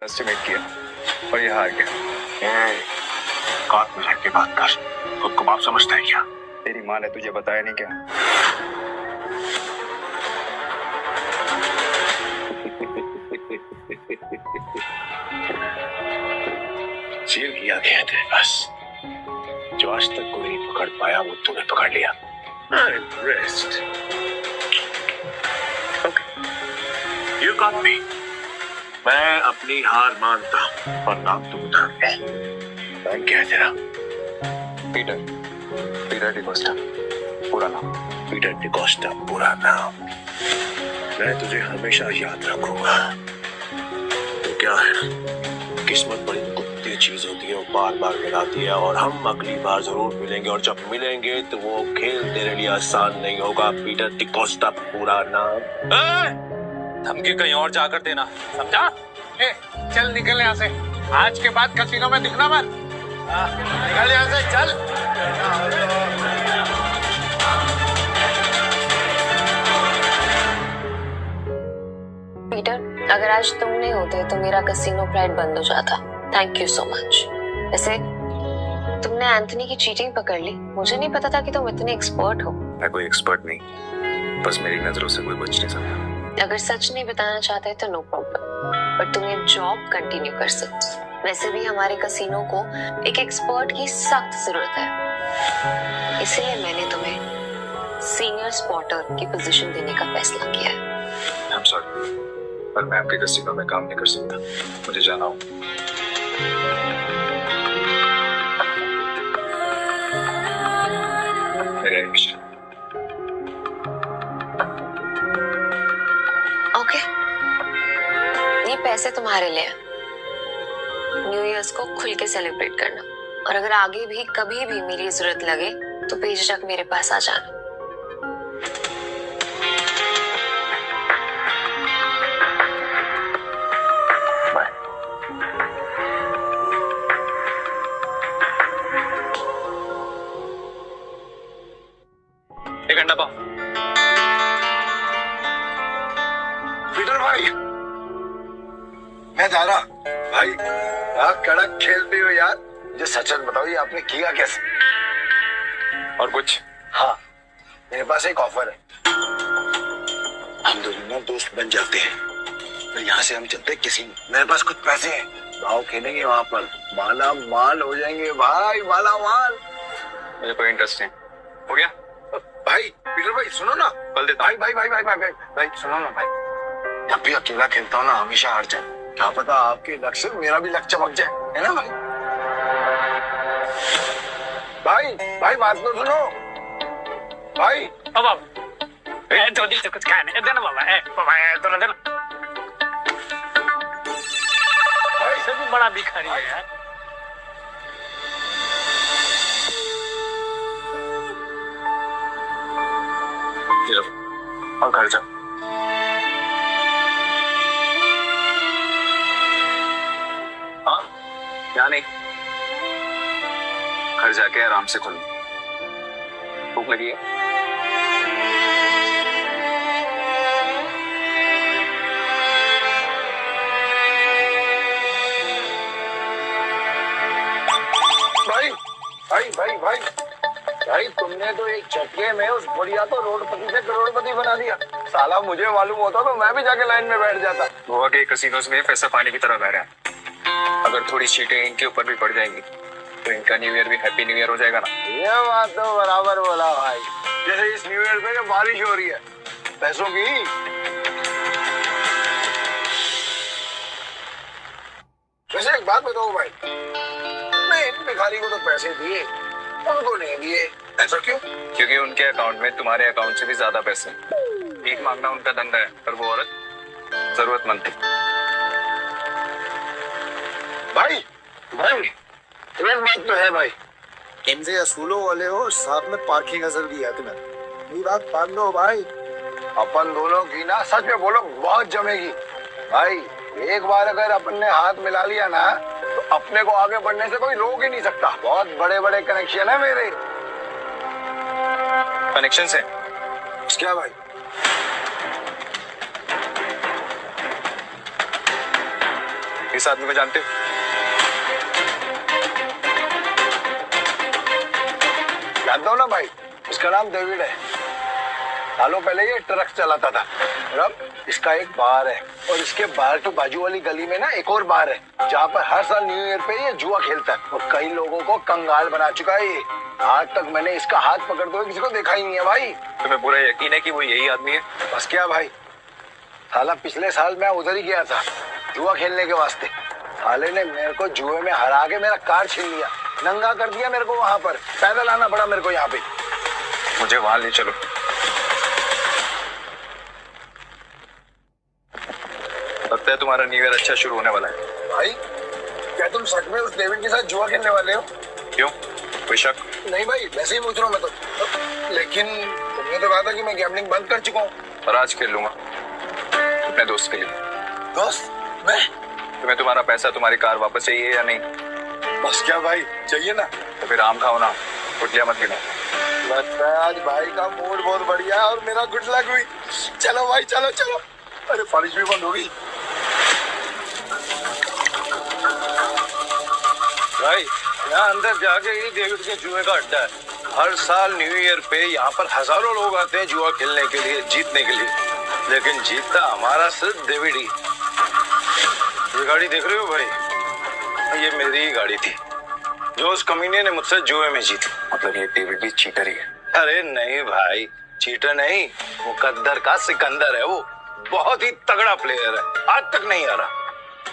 Estimate किया और ये हार गया। बात में के बात कर, खुद को बाप समझता है क्या? तेरी माँ ने तुझे बताया नहीं क्या? सील किया गया थे बस, जो आज तक कोई नहीं पकड़ पाया वो तूने पकड़ लिया। I'm impressed. Okay. You got me. मैं अपनी हार मानता हूं और नाम तुम बताते हैं। नाम क्या है तेरा? पीटर डिकोस्टा, पूरा नाम। पीटर डिकोस्टा पूरा नाम। मैं तुझे हमेशा याद रखूंगा। तो क्या है, किस्मत बड़ी कुत्ती चीज होती है, वो बार बार मिलाती है और हम अगली बार जरूर मिलेंगे और जब मिलेंगे तो वो खेल तेरे लिए आसान नहीं होगा। पीटर डिकोस्टा पूरा नाम। धमकी कहीं और जाकर देना, समझा? चल निकल यहाँ से, आज के बाद कसीनो में दिखना मत। निकल यहाँ से, चल। पीटर, अगर आज तुम नहीं होते तो मेरा कसीनो प्राइड बंद हो जाता। Thank you so much. वैसे तुमने एंथनी की चीटिंग पकड़ ली, मुझे नहीं पता था कि तुम इतने एक्सपर्ट हो। मैं कोई एक्सपर्ट नहीं, बस मेरी नजरों से कोई बच नहीं सकता। अगर सच नहीं बताना चाहते तो नो प्रॉब्लम, पर तुम ये जॉब कंटिन्यू कर सकते। वैसे भी हमारे कसीनो को एक एक्सपर्ट की सख्त जरूरत है, इसलिए मैंने तुम्हें सीनियर स्पॉटर की पोजीशन देने का फैसला किया है। I'm sorry, पर मैं आपके कसीनो में काम नहीं कर सकता, मुझे जाना हो। मेरा एक मिशन। ओके, ये पैसे तुम्हारे लिए हैं। न्यू ईयर्स को खुल के सेलिब्रेट करना, और अगर आगे भी कभी भी मेरी जरूरत लगे तो बेझिझक मेरे पास आ जाना। एक घंटा पाओ। पीटर भाई, मैं जा रहा। भाई क्या कड़क खेलते हो यार, मुझे सच सच बताओ ये आपने किया कैसे? और कुछ? हाँ, मेरे पास एक ऑफर है। हम दोनों ना दोस्त बन जाते हैं, फिर यहाँ से हम चलते किसी में। मेरे पास कुछ पैसे हैं, गाँव खेलेंगे वहाँ पर, माला माल हो जाएंगे भाई, माला माल। मुझे कोई इंटरेस्ट नहीं। हो गया? भाई पीटर भाई सुनो ना। कल देता। भाई भाई भाई भाई भाई भाई भाई सुनो ना भाई, जब भी अकेला खेलता हूँ ना हमेशा हार जाए। क्या पता आपके लक से मेरा भी लक चमक जाए, है ना भाई? भाई भाई बात तो सुनो भाई। अब तो दी तो कुछ खाने देना बाबा, बाबा तो देना। भाई से भी बड़ा भिखारी है यार। और घर जा। हाँ, यहाँ नहीं, घर जाके आराम से खुल। भूख लगी है? भाई भाई भाई भाई भाई तुमने तो एक झटके में उस बुढ़िया को रोडपति से करोड़पति बना दिया। साला मुझे मालूम होता तो मैं भी जाके लाइन में बैठ जाता। गोवा के कसीनोज में पैसा पानी की तरह बह रहा है। अगर थोड़ी चीटें इनके ऊपर भी पड़ जाएंगी तो इनका न्यू ईयर भी हैप्पी न्यू ईयर हो जाएगा ना। ये बात तो बराबर बोला भाई, जैसे इस न्यू ईयर पे बारिश हो रही है पैसों की। वैसे एक बात बताओ भाई, मैं इन भिखारी को तो पैसे दिए, उनको नहीं दिए, ऐसा क्यों? क्योंकि उनके अकाउंट में तुम्हारे अकाउंट से भी ज्यादा पैसे हैं। भीख मांगना उनका धंधा है, पर वो औरत जरूरतमंद थी। भाई भाई एक बात तो है भाई, इनसे असूलों वाले हो, साथ में पार्किंग असल दिया तुम्हें। ये बात मान लो भाई, अपन दोनों की ना सच में बोलो बहुत जमेगी भाई। एक बार अगर अपन ने हाथ मिला लिया ना तो अपने को आगे बढ़ने से कोई रोक ही नहीं सकता। बहुत बड़े बड़े कनेक्शन है मेरे। कनेक्शन से क्या भाई? इस आदमी को जानते हो? जानता हूँ ना भाई, इसका नाम डेविड है। सालों पहले ये ट्रक चलाता था और अब इसका एक बार है, और इसके बार के बाजू वाली गली में ना एक और बार है जहाँ पर हर साल न्यू ईयर पे ये जुआ खेलता है और कई लोगों को कंगाल बना चुका है ये। आज तक मैंने इसका हाथ पकड़ते हुए किसी को देखा ही नहीं है भाई। तुम्हें पूरा यकीन है कि वो यही आदमी है? बस क्या भाई, साला पिछले साल मैं उधर ही गया था जुआ खेलने के वास्ते। साले ने मेरे को जुए में हरा के मेरा कार छीन लिया, नंगा कर दिया मेरे को वहां पर, पैदल आना पड़ा मेरे को यहाँ पे। मुझे वहां ले चलो। लगता है तुम्हारा न्यू ईयर अच्छा शुरू होने वाला है। भाई क्या तुम सच में उस डेविड के साथ जुआ खेलने वाले हो? क्यों, कोई शक? नहीं भाई, वैसे ही पूछ रहा हूँ मैं तो। लेकिन तुमने तो कहा था कि मैं गैम्बलिंग बंद कर चुका हूँ। और आज खेल लूंगा अपने दोस्त के लिए। दोस्त? मैं? तुम्हें तुम्हारा पैसा, तुम्हारी कार वापस चाहिए या नहीं? बस क्या भाई, चाहिए ना। तो फिर आम खाओ ना, गुटलियां मत गिनो। लगता है आज भाई का मूड बहुत बढ़िया है और मेरा गुड लक हुई। चलो भाई, चलो चलो। अरे बारिश भी बंद हो गई। भाई यहाँ अंदर जाके ही डेविड के जुए का अड्डा है। हर साल न्यू ईयर पे यहाँ पर हजारों लोग आते हैं जुआ खेलने के लिए, जीतने के लिए, लेकिन जीतता हमारा सिर्फ डेविड ही। ये गाड़ी देख रहे हो भाई, ये मेरी ही गाड़ी थी जो उस कमीने ने मुझसे जुए में जीती। मतलब ये डेविड भी चीटर ही है? अरे नहीं भाई, चीटर नहीं, मुकद्दर का सिकंदर है वो। बहुत ही तगड़ा प्लेयर है, आज तक नहीं आ रहा।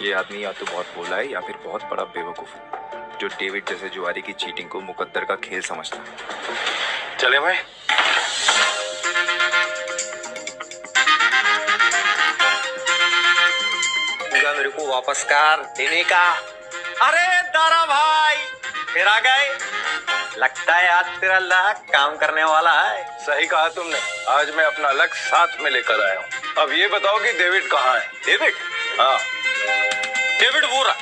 ये आदमी या तो बहुत भोला है या फिर बहुत बड़ा बेवकूफ है, जो डेविड जैसे जुआरी की चीटिंग को मुकद्दर का खेल समझता है। चले भाई। मेरे को वापस कर देने का। अरे दारा भाई, फिर आ गए। लगता है आज तेरा लक काम करने वाला है। सही कहा तुमने, आज मैं अपना लक साथ में लेकर आया हूँ। अब ये बताओ कि डेविड कहाँ है? डेविड? हाँ, डेविड वो रहा,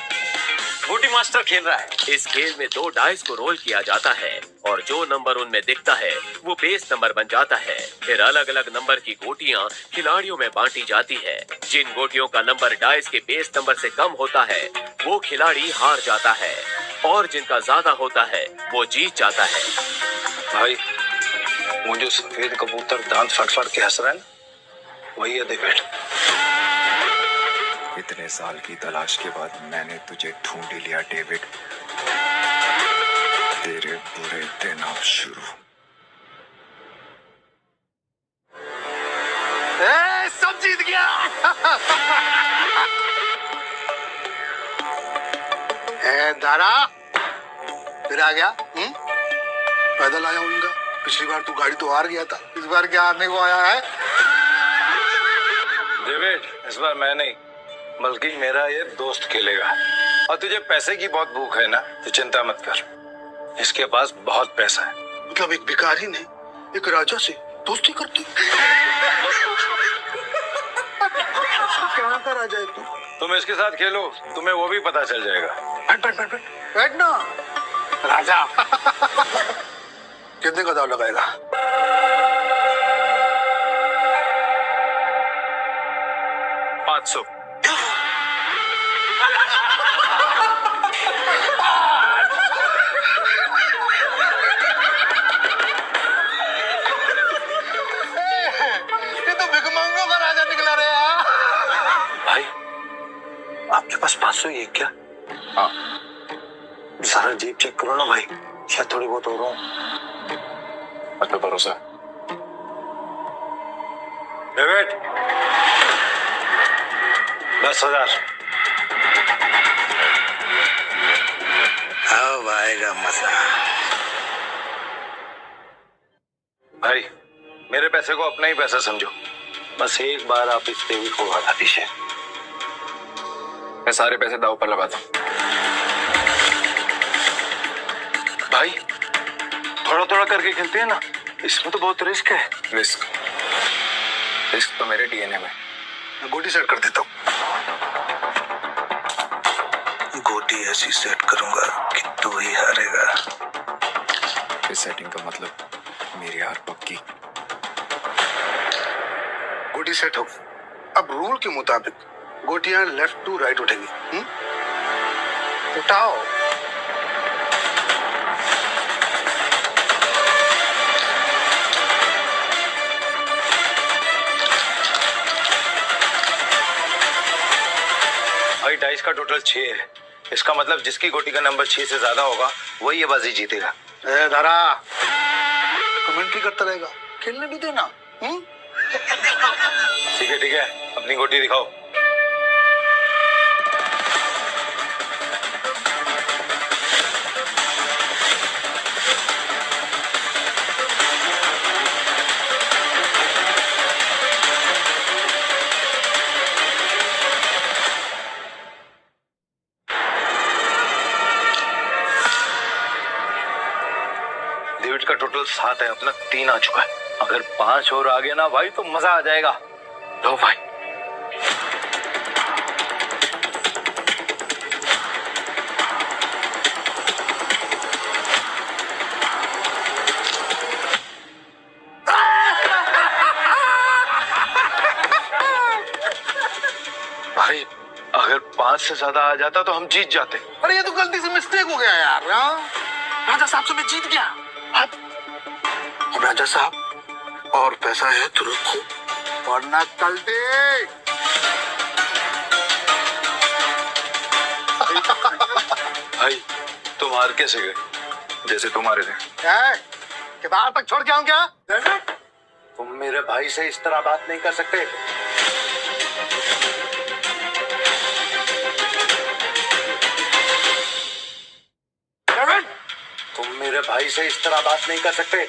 बूटी मास्टर खेल रहा है। इस खेल में 2 डाइस को रोल किया जाता है और जो नंबर उनमें दिखता है वो बेस नंबर बन जाता है। फिर अलग अलग नंबर की गोटियां खिलाड़ियों में बांटी जाती है। जिन गोटियों का नंबर डाइस के बेस नंबर से कम होता है वो खिलाड़ी हार जाता है और जिनका ज्यादा होता है वो जीत जाता है। भाई वो जो सफेद कबूतर दांत फट के हंस रहा है ना, वही है डेविड। इतने साल की तलाश के बाद मैंने तुझे ढूंढ लिया डेविड। तेरे बुरे दिन अब शुरू। सब जीत गया। दारा फिर आ गया। पैदल आया उनका। पिछली बार तू गाड़ी तो हार गया था, इस बार क्या हारने को आया है? डेविड, इस बार मैं नहीं बल्कि मेरा ये दोस्त खेलेगा। और तुझे पैसे की बहुत भूख है ना, तो चिंता मत कर, इसके पास बहुत पैसा है। मतलब एक भिखारी ने एक राजा से दोस्ती करती? कहाँ का राजा है तू? तुम इसके साथ खेलो, तुम्हें वो भी पता चल जाएगा। बैठ ना राजा। कितने का दाव लगाएगा? 500। ये तो भिखमंगों का राजा निकला रे। भाई आपके पास 500 ही है क्या? हाँ। सारा जेब चेक करो ना भाई, शायद थोड़ी बहुत हो रहा हूँ। मतलब भरोसा? डेविड 10,000। अब आएगा मजा। भाई मेरे पैसे को अपना ही पैसा समझो, बस एक बार आप इस डेविड को हटा दीजिए। मैं सारे पैसे दाव पर लगाता हूँ। भाई थोड़ा थोड़ा करके खेलते हैं ना, इसमें तो बहुत रिस्क है। रिस्क तो मेरे डीएनए में। मैं गोटी सेट कर देता हूँ। गोटी ऐसी सेट करूंगा कि तू ही हारेगा। इस सेटिंग का मतलब मेरी हार पक्की। गोटी सेट हो। अब रूल के मुताबिक गोटियां लेफ्ट टू राइट उठेंगी। उठाओ। भाई डाइस का टोटल 6 है। इसका मतलब जिसकी गोटी का नंबर 6 से ज्यादा होगा वही ये बाजी जीतेगा। ए दारा, कमेंट्री करता रहेगा, खेलने भी देना। ठीक है, अपनी गोटी दिखाओ। डेविड का टोटल 7 है, अपना 3 आ चुका है। अगर 5 और आ गया ना भाई तो मजा आ जाएगा। लो भाई। भाई अगर 5 से ज्यादा आ जाता तो हम जीत जाते। अरे ये तो गलती से मिस्टेक हो गया यार। राजा साहब से मैं जीत गया। अब राजा साहब और पैसा है तो रखो वरना कल दे। भाई तुम हार कैसे गए? जैसे तुम्हारे थे। किताब तक छोड़ के आऊं क्या? तुम मेरे भाई से इस तरह बात नहीं कर सकते। तुम मेरे भाई से इस तरह बात नहीं कर सकते।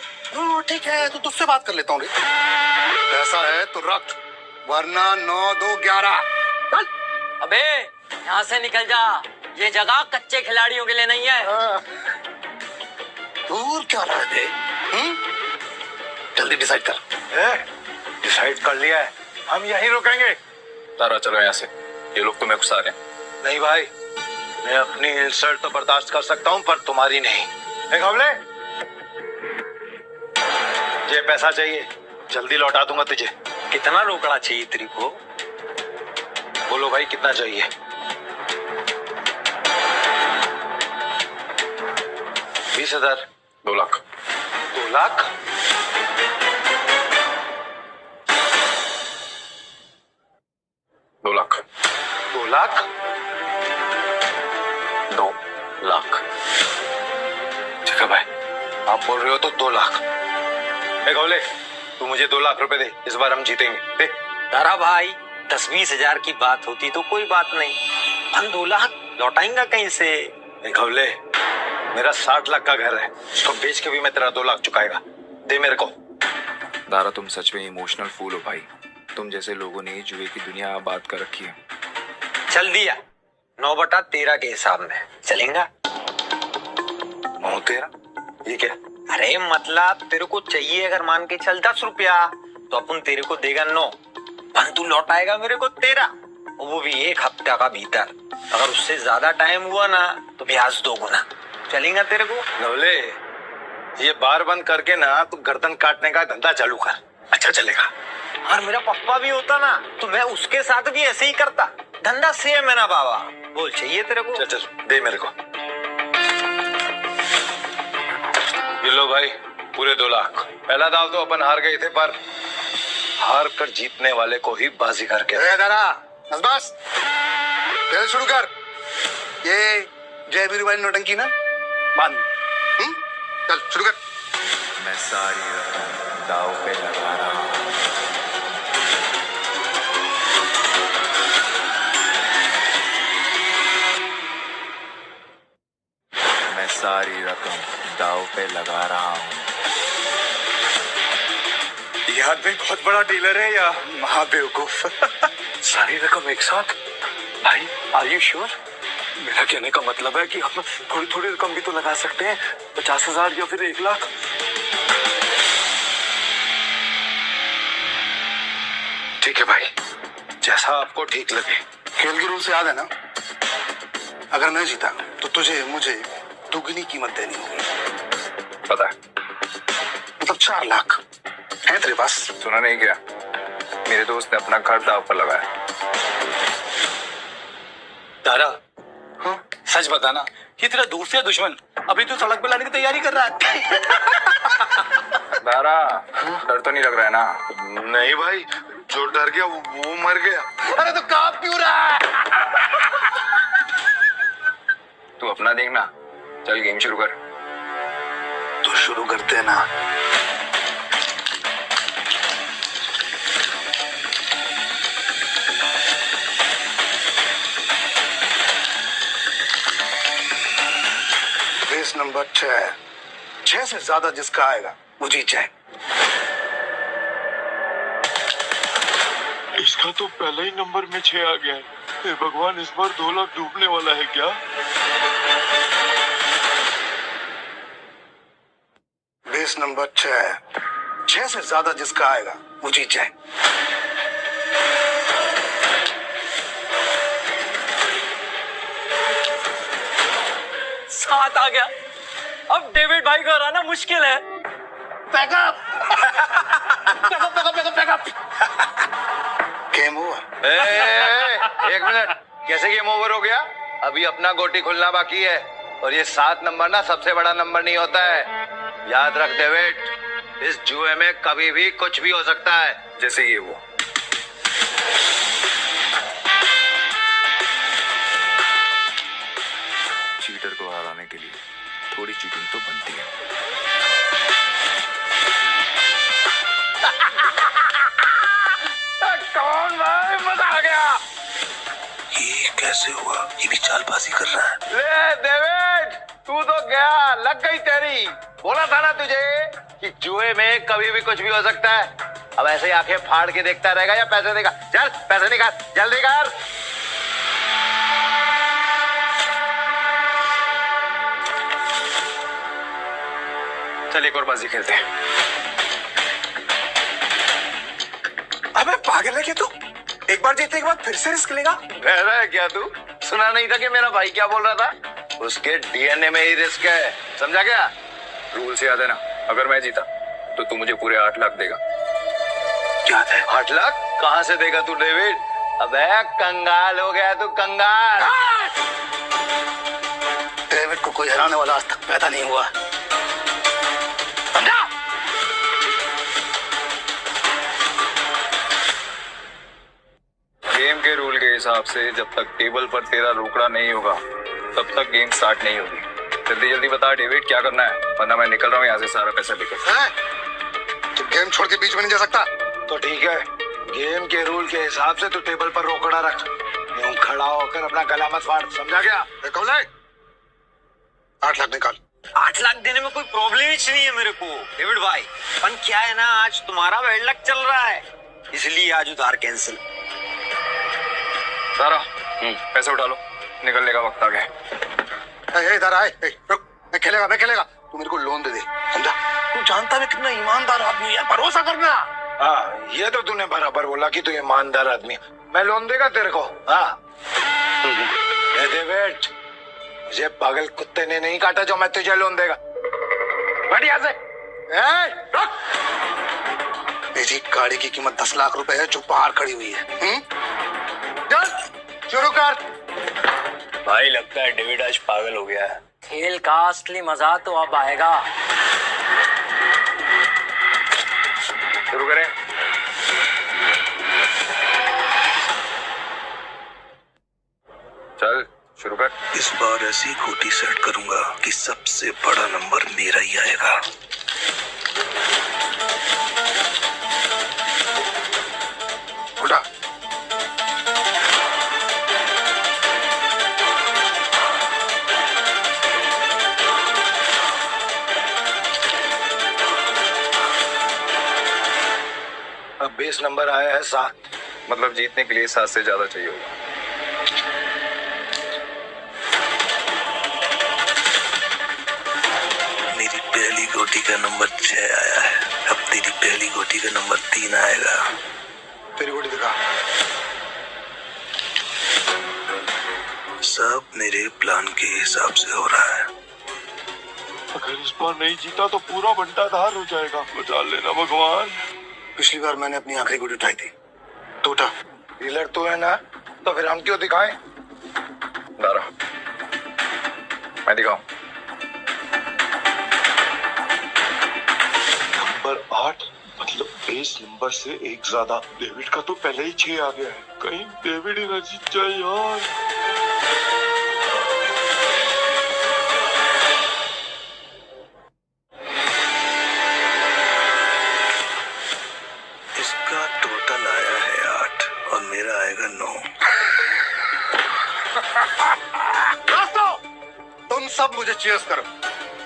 ठीक है तो तुझसे बात कर लेता हूँ। पैसा है तो रख वरना 9, 2, 11। चल। अबे यहाँ से निकल जा, ये जगह कच्चे खिलाड़ियों के लिए नहीं है। दूर क्या रहा थे? जल्दी डिसाइड कर। डिसाइड कर लिया है, हम यहीं रुकेंगे। तारा चलो यहाँ से, ये लोग तुम्हें गुस्सा रहे हैं। नहीं भाई, मैं अपनी इंसल्ट तो बर्दाश्त कर सकता हूँ पर तुम्हारी नहीं। घबले, ये पैसा चाहिए, जल्दी लौटा दूंगा तुझे। कितना रोकड़ा चाहिए तेरे को? बोलो भाई कितना चाहिए? 20,000। 2 लाख। 2 लाख? 2 लाख। 2 लाख? 2 लाख। ठीक है भाई, आप बोल रहे हो तो 2 लाख। घबले, तू मुझे 2 लाख रुपए दे, इस बार हम जीतेंगे। दे। तारा भाई 10-20 हजार की बात होती तो कोई बात नहीं, हम 2 लाख लौटाएंगा कहीं से? घबले, मेरा 60 लाख का घर है, उसको बेच के भी मैं तेरा 2 लाख चुकाएगा। दे मेरे को। दारा तुम सच में इमोशनल फूल हो भाई। तुम जैसे लोगों ने जुए की दुनिया आबाद कर रखी है। चल दिया, 9/13 के हिसाब में चलेगा। 9/13? ये क्या? अरे मतलब तेरे को चाहिए अगर मान के चल 10 रुपया तो अपन तेरे को देगा 9, तू लौटाएगा मेरे को 13, वो भी 1 हफ्ता का भीतर। अगर उससे ज्यादा टाइम हुआ ना तो ब्याज 2 गुना। चलेगा तेरे को? नवले, ये बार बंद करके ना तू गर्दन काटने का धंधा चालू कर, अच्छा चलेगा। और मेरा पप्पा भी होता ना तो मैं उसके साथ भी ऐसे ही करता। धंधा सेम है ना बाबा। बोल चाहिए तेरे को? चल दे मेरे को। ये लो भाई, पूरे 2 लाख। पहला दाव तो अपन हार गए थे पर हार कर जीतने वाले को ही बाजी करके। बस खेल शुरू कर। ये जय वीरू वाली नौटंकी ना बंद। चल शुरू कर। मैं सारी रकम दाव पे लगा रहा हूँ। मैं सारी रकम दाव पे लगा रहा हूँ। ये आदमी बहुत बड़ा डीलर है या महाबेवकूफ? सारी रकम एक साथ? भाई आर यू श्योर? मेरा कहने का मतलब है कि हम थोड़ी थोड़ी रकम भी तो लगा सकते हैं, 50,000 या फिर 1 लाख। ठीक है भाई, जैसा आपको ठीक लगे। खेल के रूल से याद है ना, अगर मैं जीता तो तुझे मुझे दुगनी कीमत देनी होगी। पता है, मतलब 4 लाख है तेरे पास? सुना नहीं क्या? मेरे दोस्त ने अपना घर दाव पर लगाया। तारा, सच बताना, इतना दूर से दुश्मन अभी तो सड़क पे लाने की तैयारी कर रहा है। दारा, डर तो नहीं लग रहा है ना? नहीं भाई, जो डर गया वो मर गया। अरे तो कांप क्यों रहा है? तू अपना देखना, चल गेम शुरू कर। तो शुरू करते हैं ना। बेस नंबर 6 से ज्यादा जिसका आएगा वो जीत जाए। इसका तो पहले ही नंबर में 6 आ गया है। हे भगवान, इस बार 2 लाख डूबने वाला है क्या? बेस नंबर 6 से ज्यादा जिसका आएगा वो जीत जाए। सात आ गया। अब डेविड भाई को हराना मुश्किल है। Backup game over. एक मिनट, कैसे गेम ओवर हो गया? अभी अपना गोटी खुलना बाकी है, और ये 7 नंबर ना सबसे बड़ा नंबर नहीं होता है। याद रख डेविड, इस जुए में कभी भी कुछ भी हो सकता है। जैसे ये वो। चीटर को हराने के लिए थोड़ी चीटिंग तो बनती है। कौन भाई, मजा आ गया। ये कैसे हुआ? ये भी चालबाजी कर रहा है। ले डेविड, तू तो गया, लग गई तेरी। बोला था ना तुझे कि जुए में कभी भी कुछ भी हो सकता है। अब ऐसे ही आंखें फाड़ के देखता रहेगा या पैसे देगा? चल पैसे निकाल, जल्दी कर। चल एक और बाजी खेलते हैं। अबे पागल है क्या तू? एक बार जीतने के बाद फिर से रिस्क लेगा? बहरा है क्या तू? सुना नहीं था कि मेरा भाई क्या बोल रहा था? उसके डीएनए में ही रिस्क है, समझा क्या? रूल से याद है ना, अगर मैं जीता तो तू मुझे पूरे 8 लाख देगा। याद है। 8 लाख कहाँ से देगा तू डेविड? अबे कंगाल हो गया तू, कंगाल। डेविड को कोई हराने वाला आज तक पैदा नहीं हुआ। गेम के रूल के हिसाब से जब तक टेबल पर तेरा रोकड़ा नहीं होगा तब तक गेम स्टार्ट नहीं होगी। जल्दी जल्दी बता डेविड, क्या करना है, वरना मैं निकल रहा हूँ यहाँ से सारा पैसा लेकर। तू गेम छोड़ के बीच में नहीं जा सकता। तो ठीक है, गेम के रूल के हिसाब से तू टेबल पर रोकड़ा रख। यूं खड़ा होकर अपना गला मत फाड़, समझा क्या? 8 लाख निकाल। 8 लाख देने में कोई प्रॉब्लम ही नहीं है मेरे को डेविड भाई। पर क्या है ना, आज तुम्हारा बैड लक चल रहा है, इसलिए आज उधार कैंसिल। सारा पैसे उठा लो, निकलने का वक्त आ गया। इधर आए। रुक, मैं खेलेगा। तू मेरे को लोन दे दे, समझा? तू जानता है कितना ईमानदार आदमी है, भरोसा करना। हाँ, ये तो तूने बराबर बोला कि तू ईमानदार आदमी। मैं लोन देगा तेरे को? हाँ। डेविड, मुझे पागल कुत्ते ने नहीं काटा जो मैं तुझे लोन देगा। बढ़िया से। मेरी गाड़ी की कीमत 10 लाख रुपए है जो बाहर खड़ी हुई है। चल शुरू कर। भाई लगता है डेविड आज पागल हो गया है। खेल का असली मजा तो अब आएगा। शुरू करें। चल शुरू कर। इस बार ऐसी गोटी सेट करूंगा कि सबसे बड़ा नंबर मेरा ही आएगा। उल्टा। अब बेस नंबर आया है 7। मतलब जीतने के लिए 7 से ज्यादा चाहिए होगा। मेरी पहली गोटी का नंबर 6 आया है। अब तेरी पहली गोटी का नंबर 3 आएगा। तेरी गोटी दिखा। सब मेरे प्लान के हिसाब से हो रहा है। अगर इस बार नहीं जीता तो पूरा बंटाधार हो जाएगा। बचा लेना भगवान। पिछली बार मैंने अपनी आखिरी गोटी उठाई थी, टूटा। डीलर तो है ना, तो फिर हम क्यों दिखाएं? दारा, मैं दिखाऊं? नंबर 8 मतलब बेस नंबर से एक ज्यादा। डेविड का तो पहले ही 6 आ गया है, कहीं डेविड ही ना जीत जाए यार। इसका टोटल आया है 8 और मेरा आएगा 9। दोस्तों, तुम सब मुझे चीयर्स करो।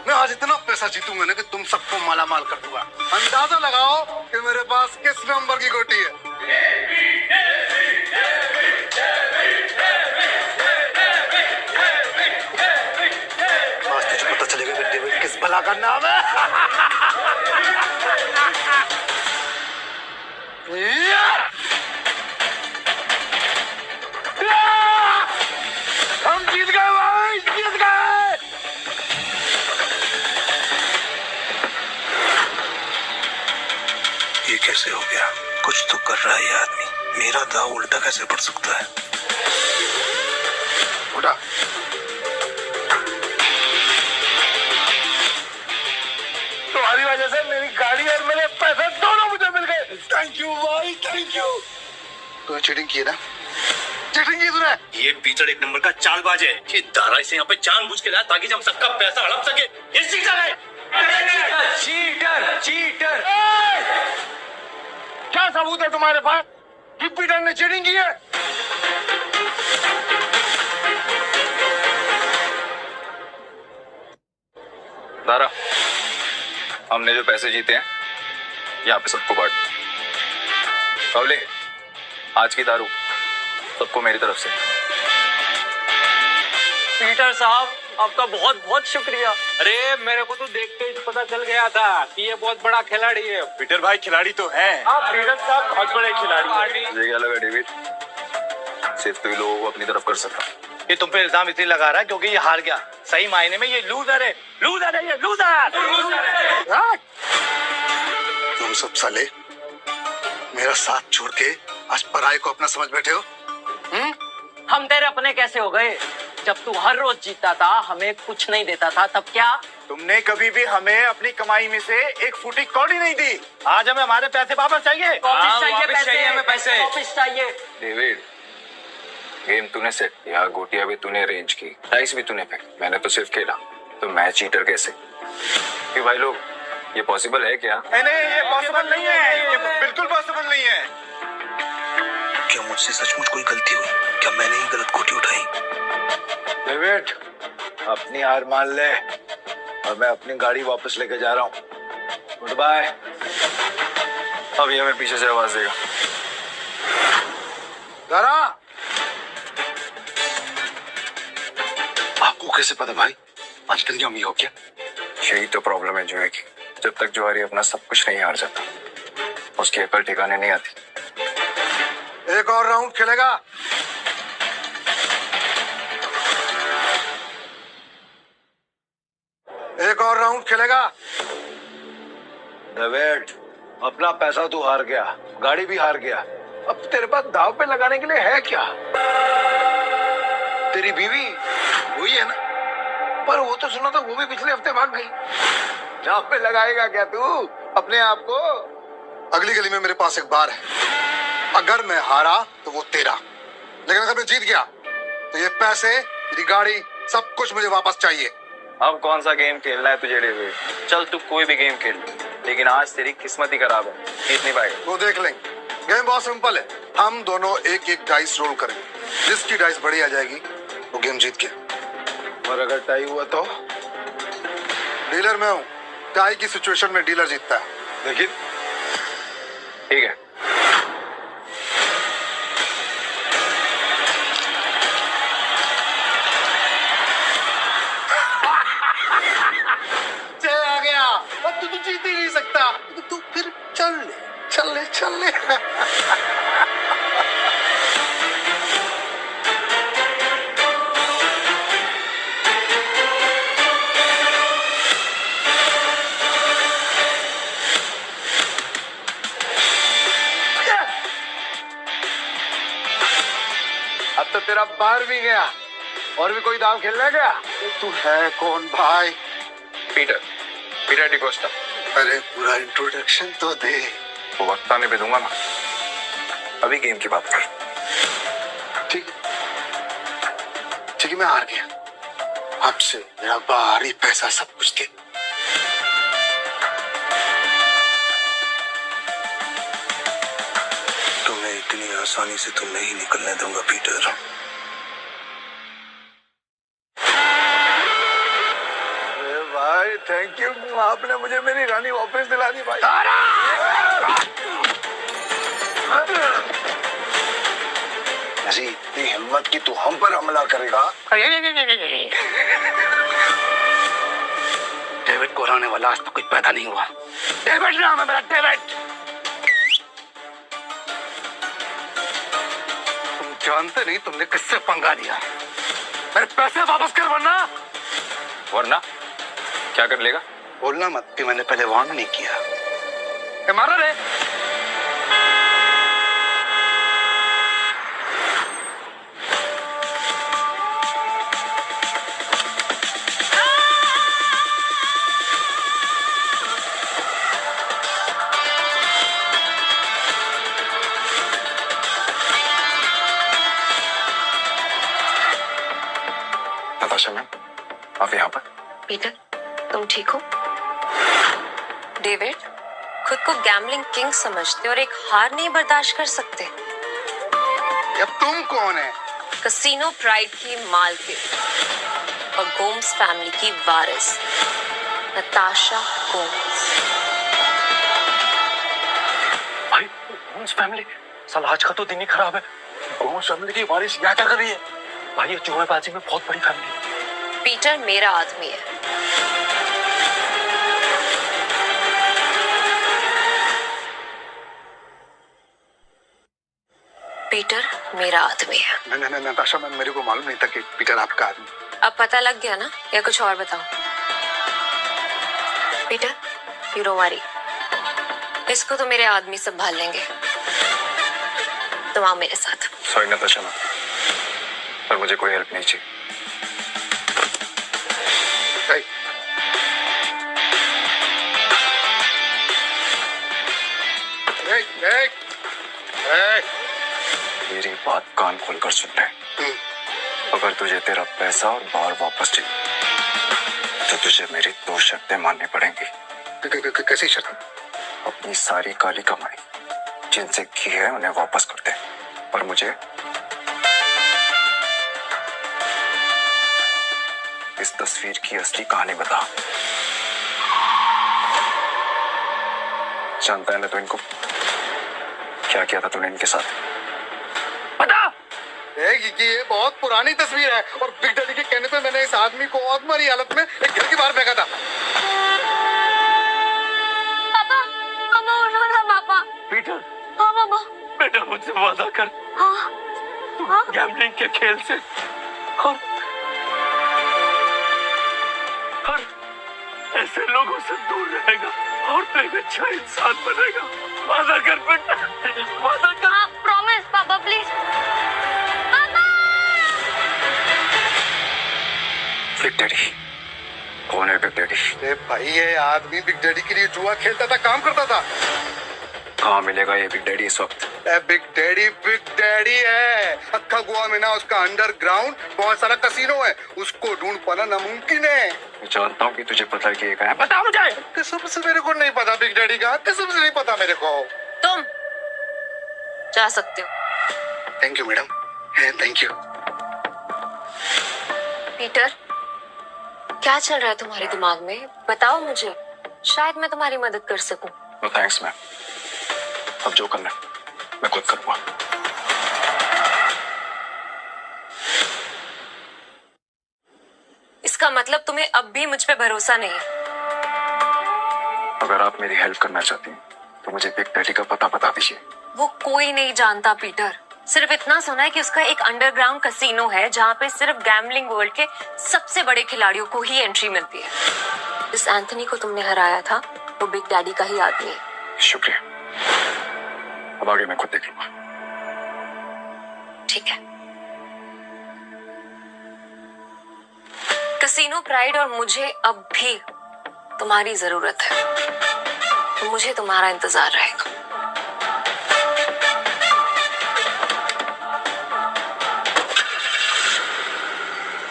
मैं आज इतना पैसा जीतूंगा ना कि तुम सबको मालामाल कर दूंगा। अंदाजा लगाओ कि मेरे पास किस नंबर की गोटी है। आज तुझे पता चलेगा कि डेविड किस भला का नाम है। हम जीत गए भाई, जीत गए। ये कैसे हो गया? कुछ तो कर रहा है ये आदमी। मेरा दाव उल्टा कैसे पड़ सकता है? उठा। तुम्हारी वजह से मेरी गाड़ी और मेरे पैसे दोनों मुझे मिल गए। थैंक यू भाई, थैंक यू। तूने चीटिंग की ना? चीटिंग की तूने? ये पीटर एक नंबर का चालबाज है। ये दारा इसे यहाँ पे जानबूझ के लाया ताकि हम सबका पैसा हड़प सके। ये चीटर है। Cheater cheater. क्या सबूत है तुम्हारे पास कि पीटर ने चीटिंग की है? दारा, हमने जो पैसे जीते हैं यहाँ पे सबको बांट। कवले, आज की दारू सबको मेरी तरफ से। पीटर साहब, आपका बहुत बहुत शुक्रिया। अरे मेरे को तो देख के पता चल गया था कि ये बहुत बड़ा खिलाड़ी है। पीटर भाई खिलाड़ी तो है। आप पीटर साहब बहुत बड़े खिलाड़ी हैं। मुझे क्या लगा डेविड, सिर्फ तू ही लोगों को अपनी तरफ कर सकता। ये तुम पे इल्जाम इसलिए लगा रहा है क्योंकि ये हार गया। सही मायने में ये लूजर है। लूजर है ये, लूजर। तुम सब साले मेरा साथ छोड़ के आज पराये को अपना समझ बैठे हो। हम तेरे अपने कैसे हो गए? जब तू हर रोज जीता था, हमें कुछ नहीं देता था, तब क्या? तुमने कभी भी हमें अपनी कमाई में से एक फूटी कौड़ी नहीं दी। आज हमें हमारे पैसे वापस चाहिए। वापस चाहिए वापस चाहिए हमें पैसे। वापस चाहिए। डेविड, गेम तूने सेट किया, गोटियां भी तूने अरेंज की, डाइस भी तूने फेंकी, मैंने तो सिर्फ खेला। तो मैं चीटर कैसे? कि भाई लोग, ये पॉसिबल है क्या? नहीं, ये पॉसिबल नहीं है। ये बिल्कुल पॉसिबल नहीं है। क्या मुझसे सचमुच कोई गलती हुई? क्या मैंने ही गलत गोटी उठाई? डेविड, अपनी हार मान ले और मैं अपनी गाड़ी वापस लेके जा रहा हूँ। Goodbye. अब ये हमें पीछे से आवाज देगा। दारा, आपको कैसे पता भाई? आजकल हम ही हो क्या? यही तो प्रॉब्लम है जुए की। जब तक जुआरी अपना सब कुछ नहीं हार जाता, उसकी अकल ठिकाने नहीं आती। एक और राउंड खेलेगा? एक और राउंड खेलेगा? डेविड, अपना पैसा तू हार गया, गाड़ी भी हार गया। अब तेरे पास दाव पे लगाने के लिए है क्या? तेरी बीवी वही है ना? पर वो तो सुना था वो भी पिछले हफ्ते भाग गई। दाव पे लगाएगा क्या तू अपने आप को? अगली गली में मेरे पास एक बार है। अगर मैं हारा तो वो तेरा, लेकिन अगर मैं जीत गया तो ये पैसे, मेरी गाड़ी, सब कुछ मुझे वापस चाहिए। अब कौन सा गेम खेलना है तुझे डेविड? चल तू कोई भी गेम खेल, लेकिन आज तेरी किस्मत ही खराब है, जीत नहीं पाएगा। वो देख लेंगे। गेम बहुत सिंपल है। हम दोनों एक एक डाइस रोल करेंगे, जिसकी डाइस बड़ी आ जाएगी वो गेम जीत गया। और अगर टाई हुआ तो डीलर मैं हूँ। टाई की सिचुएशन में डीलर जीतता है। देखिए, ठीक है। आ गया। अब तू जीत ही नहीं सकता। तू फिर चल ले। अब तो तेरा बाहर भी गया। और भी कोई दाव खेलना है क्या? तू है कौन भाई? Peter, Peter D'Costa. अरे पूरा इंट्रोडक्शन तो दे। वो वक्त आने पे दूंगा ना, अभी गेम की बात कर। ठीक है, मैं हार गया। आपसे मेरा बाहरी पैसा सब कुछ दे। तुम्हें इतनी आसानी से तो नहीं निकलने दूंगा पीटर। अरे भाई थैंक यू, आपने मुझे मेरी रानी वापस दिला दी भाई। ऐसी इतनी हिम्मत की तू हम पर हमला करेगा? डेविड को हराने वाला आज तो कोई पैदा नहीं हुआ। डेविड नाम है मेरा, डेविड। तुम जानते नहीं तुमने किससे पंगा लिया। मेरे पैसे वापस कर वरना क्या कर लेगा? बोलना मत कि मैंने पहले वार्न नहीं किया। मारा रे। नताशा मैम, आप यहाँ पर? पीटर, तुम ठीक हो? डेविड, खुद को गैम्बलिंग किंग समझते और एक हार नहीं बर्दाश्त कर सकते। अब तुम कौन है? कसिनो प्राइड की मालकिन और गोम्स फैमिली की वारिस नताशा गोम्स। भाई गोम्स फैमिली, साला आज का तो दिन ही खराब है। गोम्स फैमिली की वारिस यहाँ क्या कर रही है? भाई ये जुएबाजी में बहुत बड़ी फैमिली है। पीटर मेरा आदमी है। पीटर मेरा आदमी है। नहीं नताशा मैम, मेरे को मालूम नहीं था कि पीटर आपका आदमी। अब पता लग गया ना, या कुछ और बताऊं? पीटर, यू डोंट वरी, इसको तो मेरे आदमी संभाल लेंगे। तुम आओ मेरे साथ। सॉरी नताशा मैम, पर मुझे कोई हेल्प नहीं चाहिए। मेरी बात कान खोलकर सुन ले। अगर तुझे तेरा पैसा और बार वापस चाहिए तो तुझे मेरी 2 शर्तें माननी पड़ेंगी। कैसी शर्त? अपनी सारी काली कमाई जिनसे की है उन्हें वापस कर दे, और मुझे इस तस्वीर की असली कहानी बता। जानता है ना तो इनको क्या किया था तूने इनके साथ? ये बहुत पुरानी तस्वीर है और बिग डैडी के कहने पे मैंने इस आदमी को आत्महत्या हालत में एक घर के बाहर फेंका था। पापा, पापा उठो ना पापा। पीटर। हाँ पापा। बेटा मुझसे वादा कर। हाँ। गैम्बलिंग के खेल से और ऐसे लोगों से दूर रहेगा और तो एक अच्छा इंसान बनेगा। वादा कर बेटा, वादा कर। हाँ, प्रॉमिस पापा प्लीज। बिग डैडी कौन है? Big daddy? अरे भाई ये आदमी बिग डैडी के लिए जुआ खेलता था, काम करता था। कहाँ मिलेगा ये बिग डैडी इस वक्त? बिग डैडी है। अक्खा गोवा में ना उसका अंडरग्राउंड बहुत सारा कसीनो है, उसको ढूंढ पाना नामुमकिन है। मैं जानता हूँ कि तुझे पता है कि ये कहाँ है। बता मुझे। कसम से मेरे को नहीं पता बिग डैडी का, कसम से नहीं पता मेरे को। तुम जा सकते हो। Thank you madam, thank you. Peter, क्या चल रहा है तुम्हारे दिमाग में? बताओ मुझे, शायद मैं तुम्हारी मदद कर सकूं। नो थैंक्स मैम, अब जो करना है मैं खुद करूंगा। इसका मतलब तुम्हें अब भी मुझ पे भरोसा नहीं है? अगर आप मेरी हेल्प करना चाहती हैं तो मुझे बिग डैडी का पता बता दीजिए। वो कोई नहीं जानता पीटर, सिर्फ इतना सुना है कि उसका एक अंडरग्राउंड कसीनो है जहाँ पे सिर्फ गैम्बलिंग वर्ल्ड के सबसे बड़े खिलाड़ियों को ही एंट्री मिलती है। जिस एंथनी को तुमने हराया था वो बिग डैडी का ही आदमी है। शुक्रिया, अब आगे मैं खुद देख लूंगा। ठीक है। कैसीनो प्राइड और मुझे अब भी तुम्हारी जरूरत है, तो मुझे तुम्हारा इंतजार रहेगा।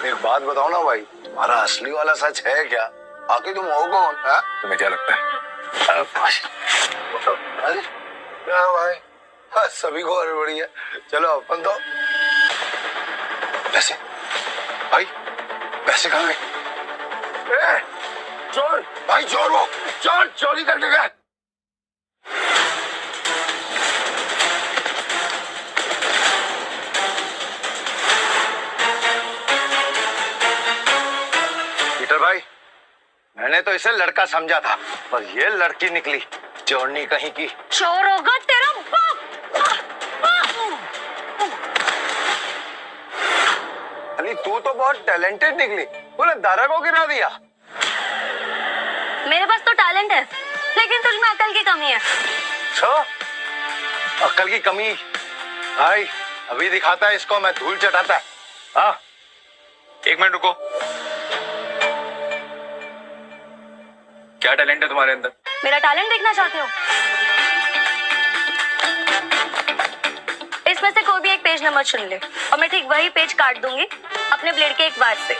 एक बात बताओ ना भाई, तुम्हारा असली वाला सच है क्या? आखिर तुम हो कौन? तुम्हें क्या लगता है? अरे क्या भाई, हाँ, सभी को हड़बड़ी है। चलो अपन तो पैसे, भाई पैसे कहाँ गए? चोर भाई, चोर वो चोर चोरी करके गए। पीटर भाई, मैंने तो इसे लड़का समझा था, पर ये लड़की निकली चोरनी कहीं की। चोर होगा तेरा बाप। अरे तू तो बहुत टैलेंटेड निकली, तूने दारा को गिरा दिया। मेरे पास तो टैलेंट है, लेकिन तुझ में अकल की कमी है। अकल की कमी? भाई अभी दिखाता है इसको मैं धूल चटाता है। हाँ, एक मिनट रुको। क्या टैलेंट है तुम्हारे अंदर? मेरा टैलेंट देखना चाहते हो? इसमें से कोई भी एक पेज नंबर चुन ले और मैं ठीक वही पेज काट दूंगी अपने ब्लेड के एक वार से।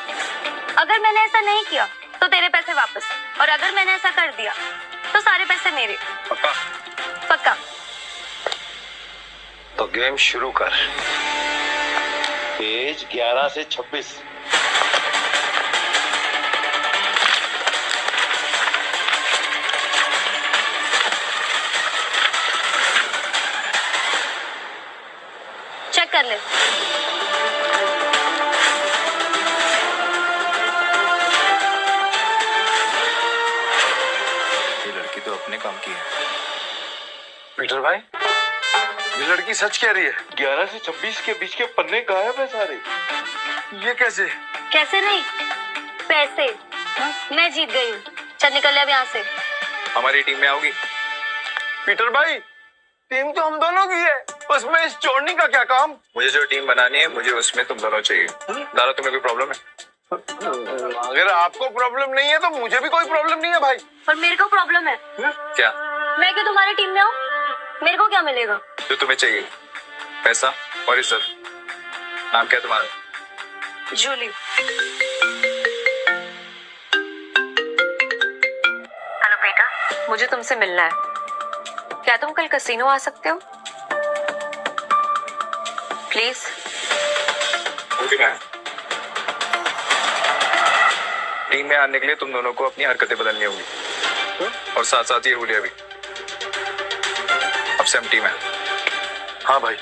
अगर मैंने ऐसा नहीं किया तो तेरे पैसे वापस, और अगर मैंने ऐसा कर दिया तो सारे पैसे मेरे। पक्का? पक्का। तो गेम शुरू कर। पेज 11 से 26। चेक कर ले। ये लड़की तो अपने काम की है। पीटर भाई, ये लड़की सच कह रही है। 11 से 26 के बीच के पन्ने गायब है सारे। ये कैसे? कैसे नहीं, पैसे। मैं जीत गई हूँ। चल निकल ले अब यहाँ से। हमारी टीम में आओगी? पीटर भाई, टीम तो हम दोनों की है, उसमें इस चोरनी का क्या काम? मुझे जो टीम बनानी है, मुझे उसमें तुम दोनों चाहिए। दारा, तुम्हें कोई प्रॉब्लम है? अगर आपको प्रॉब्लम नहीं है तो मुझे भी कोई प्रॉब्लम नहीं है भाई। पर मेरे को प्रॉब्लम है। क्या? मैं क्यों तुम्हारी टीम में हूँ? मेरे को क्या मिलेगा? जो तुम्हें चाहिए, पैसा और इज्जत। नाम क्या तुम्हारा? जूली। हेलो बेटा, मुझे तुमसे मिलना है। क्या तुम कल कैसीनो आ सकते हो? प्लीज। टीम में आने के लिए तुम दोनों को अपनी हरकतें बदलनी होगी, और साथ साथ ये हुलिया भी। अब से हम टीम है। हाँ भाई।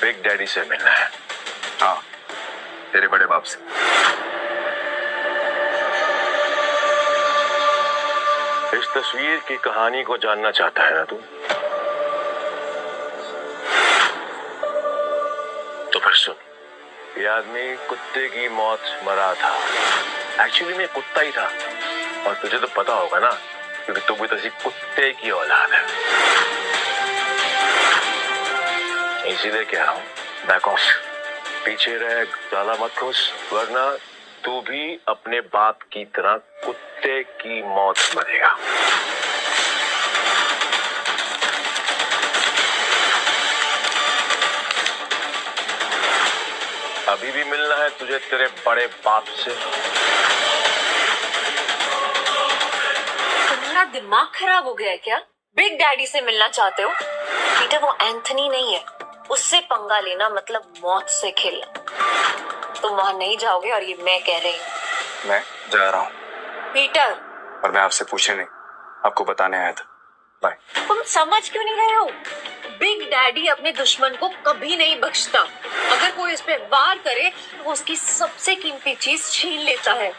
बिग डैडी से मिलना है। हाँ, तेरे बड़े बाप से। इस तस्वीर की कहानी को जानना चाहता है ना तू? तो फिर सुन, ये आदमी कुत्ते की मौत मरा था। एक्चुअली में कुत्ता ही था, और तुझे तो पता होगा ना, क्योंकि तू भी किसी कुत्ते की औलाद है। इसीलिए कह रहा हूँ, बैक ऑफ, पीछे रह, ज्यादा मत घुस, वरना तू भी अपने बाप की तरह कुत्ते की मौत मरेगा। अभी भी मिलना है तुझे तेरे बड़े बाप से? तुम्हारा दिमाग खराब हो गया है क्या? बिग डैडी से मिलना चाहते हो? पीटर, वो एंथनी नहीं है, उससे पंगा लेना मतलब मौत से खेलना। तुम वहां नहीं जाओगे, और ये मैं कह रही हूँ। मैं जा रहा हूँ। पीटर, और मैं आपसे पूछने नहीं, आपको बताने आया था। बाय। तुम समझ क्यों नहीं रहे हो? बिग डैडी अपने दुश्मन को कभी नहीं बख्शता। अगर कोई उस पे वार करे तो वो उसकी सबसे कीमती चीज छीन लेता है।